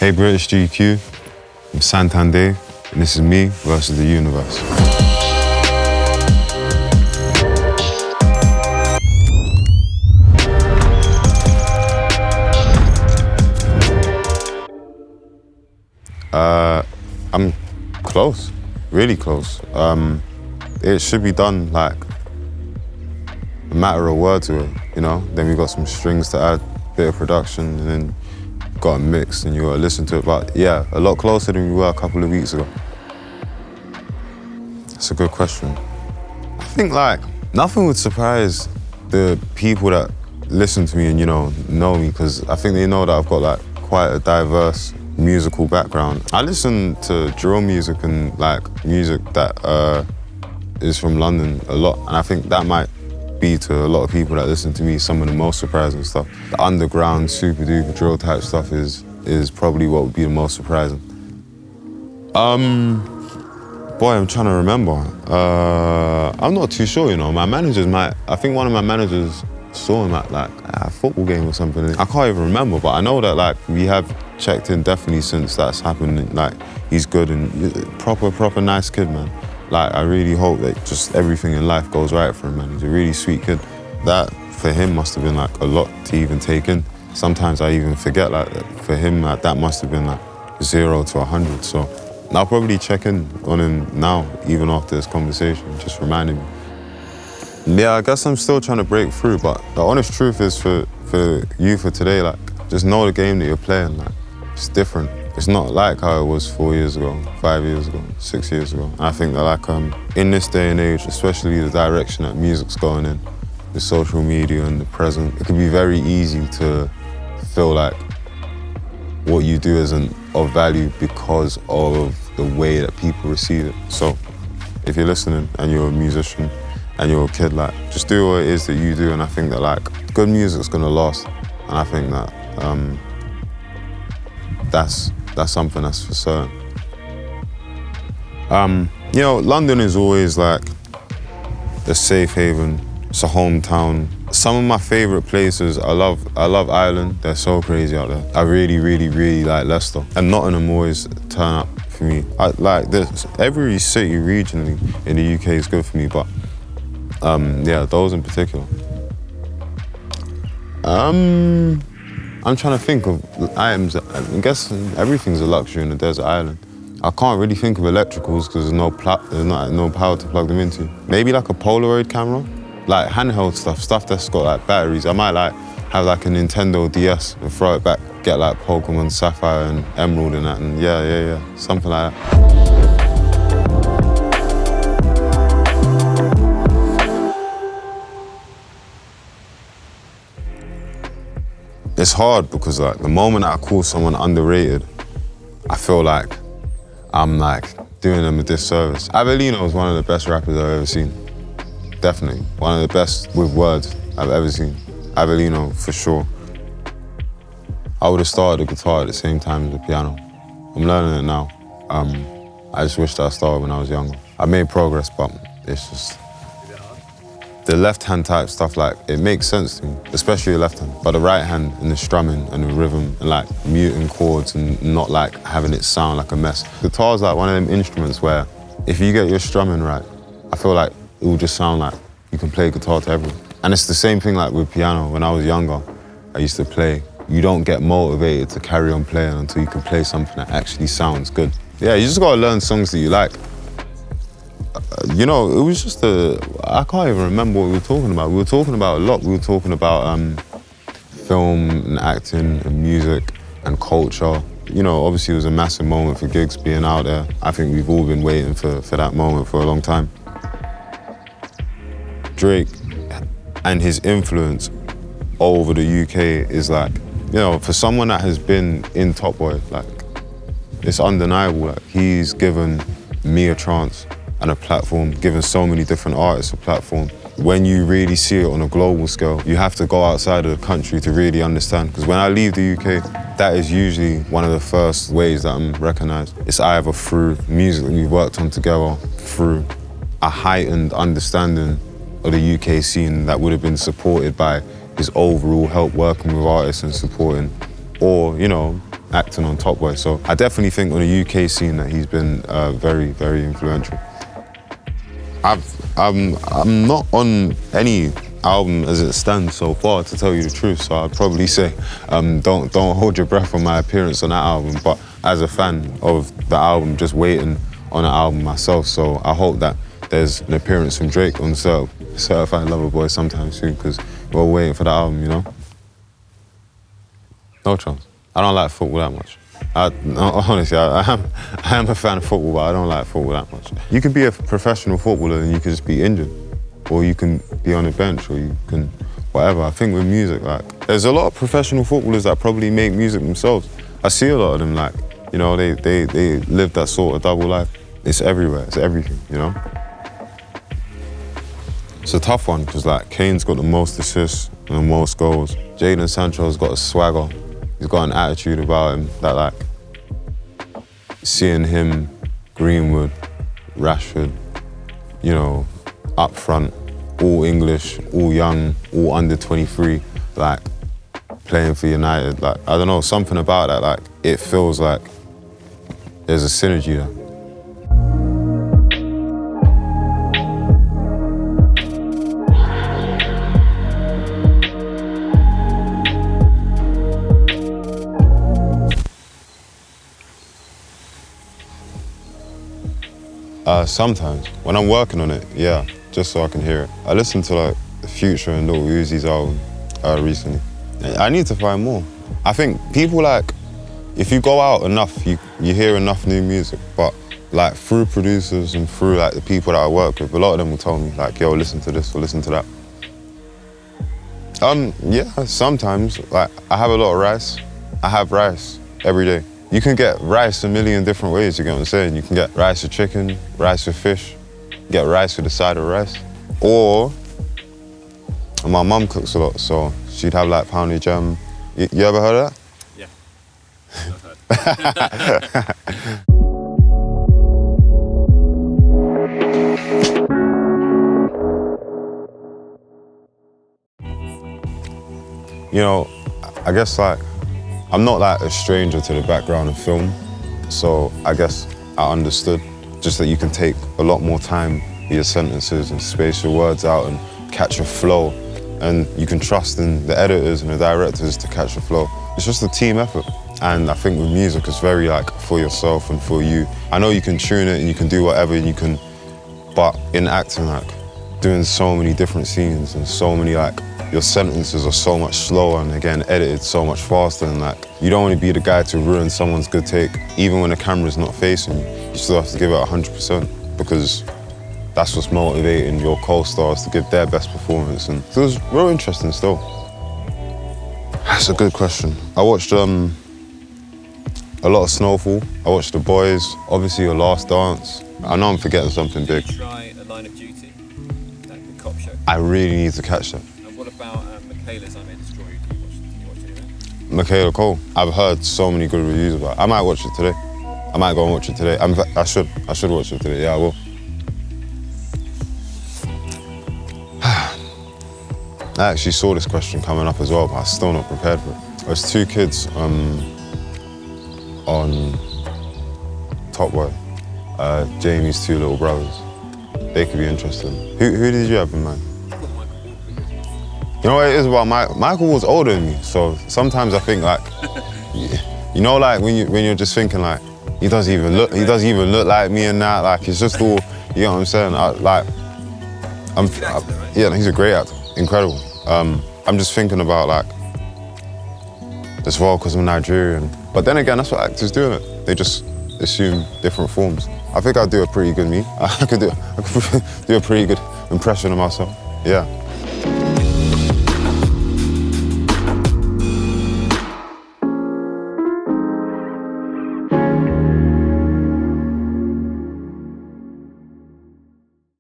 Hey British GQ, I'm Santan Dave, and this is me versus the universe. I'm close, really close. It should be done like a matter of words to it, you know? Then we got some strings to add, bit of production, and then got a mix and you gotta listen to it. But yeah, a lot closer than we were a couple of weeks ago. That's a good question. I think like nothing would surprise the people that listen to me and know me, because I think they know that I've got like quite a diverse musical background. I listen to drill music and like music that is from London a lot, and I think that might be to a lot of people that listen to me some of the most surprising stuff. The underground, super duper drill type stuff is probably what would be the most surprising. Boy, I'm trying to remember. I'm not too sure, My managers I think one of my managers saw him at like a football game or something. I can't even remember, but I know that like we have checked in definitely since that's happened. Like he's good and proper nice kid, man. Like I really hope that just everything in life goes right for him, man. He's a really sweet kid. That for him must have been like a lot to even take in. Sometimes I even forget like that for him like, that must have been like 0 to 100. So I'll probably check in on him now, even after this conversation, just reminding me. Yeah, I guess I'm still trying to break through, but the honest truth is for you for today, like, just know the game that you're playing, like, it's different. It's not like how it was 4 years ago, 5 years ago, 6 years ago. And I think that like, in this day and age, especially the direction that music's going in, with social media and the present, it can be very easy to feel like what you do isn't of value because of the way that people receive it. So if you're listening and you're a musician, and you're a kid, like, just do what it is that you do, and I think that, like, good music's gonna last, and I think that that's something that's for certain. London is always, like, a safe haven. It's a hometown. Some of my favorite places, I love Ireland. They're so crazy out there. I really, really, really like Leicester. And Nottingham always turn up for me. I like this. Every city regionally in the UK is good for me, but yeah, those in particular. I'm trying to think of items. I'm guessing everything's a luxury in a desert island. I can't really think of electricals because there's no power to plug them into. Maybe like a Polaroid camera, like handheld stuff that's got like batteries. I might like have like a Nintendo DS and throw it back, get like Pokemon Sapphire and Emerald and that, and yeah, something like that. It's hard because like the moment I call someone underrated, I feel like I'm like doing them a disservice. Abellino is one of the best rappers I've ever seen. Definitely. One of the best with words I've ever seen. Abellino, for sure. I would have started the guitar at the same time as the piano. I'm learning it now. I just wish that I started when I was younger. I made progress, but it's just, the left-hand type stuff, like, it makes sense to me, especially the left hand. But the right hand and the strumming and the rhythm and like muting chords and not like having it sound like a mess. Guitar's like one of them instruments where if you get your strumming right, I feel like it will just sound like you can play guitar to everyone. And it's the same thing like with piano. When I was younger, I used to play. You don't get motivated to carry on playing until you can play something that actually sounds good. Yeah, you just gotta learn songs that you like. It was just I can't even remember what we were talking about. We were talking about a lot. We were talking about film and acting and music and culture. Obviously it was a massive moment for Giggs being out there. I think we've all been waiting for that moment for a long time. Drake and his influence over the UK is like, for someone that has been in Top Boy, like, it's undeniable. Like, he's given me a chance and a platform, giving so many different artists a platform. When you really see it on a global scale, you have to go outside of the country to really understand. Because when I leave the UK, that is usually one of the first ways that I'm recognised. It's either through music that we've worked on together, through a heightened understanding of the UK scene that would have been supported by his overall help working with artists and supporting, or, acting on Top Boy. So I definitely think on the UK scene that he's been very, very influential. I'm not on any album as it stands so far, to tell you the truth. So I'd probably say don't hold your breath on my appearance on that album. But as a fan of the album, just waiting on an album myself. So I hope that there's an appearance from Drake on Certified Lover Boy sometime soon, because we're waiting for the album, you know? No chance. I don't like football that much. Honestly, I am a fan of football, but I don't like football that much. You can be a professional footballer and you can just be injured, or you can be on a bench, or you can whatever. I think with music, like, there's a lot of professional footballers that probably make music themselves. I see a lot of them, like, you know, they live that sort of double life. It's everywhere, it's everything, you know? It's a tough one, because like Kane's got the most assists and the most goals. Jadon Sancho's got a swagger. He's got an attitude about him that, like, seeing him, Greenwood, Rashford, you know, up front, all English, all young, all under 23, like, playing for United. Like, I don't know, something about that, like, it feels like there's a synergy there. Sometimes. When I'm working on it, yeah, just so I can hear it. I listened to like Future and Lil Uzi's album recently. I need to find more. I think people, like, if you go out enough, you hear enough new music, but like through producers and through like the people that I work with, a lot of them will tell me like, yo, listen to this or listen to that. Yeah, sometimes. Like, I have a lot of rice. I have rice every day. You can get rice a million different ways, you get what I'm saying? You can get rice with chicken, rice with fish, get rice with a side of rice. Or, my mum cooks a lot, so she'd have like pounded jam. You ever heard of that? Yeah, I've heard. You know, I guess like, I'm not like a stranger to the background of film, so I guess I understood just that you can take a lot more time with your sentences and space your words out and catch a flow, and you can trust in the editors and the directors to catch a flow. It's just a team effort, and I think with music it's very like for yourself and for you. I know you can tune it and you can do whatever and you can, but in acting, like, doing so many different scenes and so many, like, your sentences are so much slower and again edited so much faster, and like, you don't want to be the guy to ruin someone's good take. Even when the camera's not facing you, you still have to give it 100%, because that's what's motivating your co-stars to give their best performance. And so it was real interesting still. That's a good question. I watched a lot of Snowfall. I watched The Boys, obviously Your Last Dance. I know I'm forgetting something big. Try A Line of Duty, the cop show. I really need to catch that. What about Michaela's I May Destroy You? Did you watch it yet? Michaela Cole. I've heard so many good reviews about it. I might watch it today. I might go and watch it today. I should watch it today. Yeah, I will. I actually saw this question coming up as well, but I'm still not prepared for it. There's two kids on Top Boy, Jamie's two little brothers. They could be interesting. Who did you have in mind? You know what it is about Michael was older than me, so sometimes I think like, you know, like when you're just thinking like, he doesn't even look like me and that, like it's just all, you know what I'm saying? Yeah, he's a great actor, incredible. I'm just thinking about like, as well because I'm Nigerian, but then again, that's what actors do, innit? They just assume different forms. I think I'd do a pretty good me. I could do a pretty good impression of myself, yeah.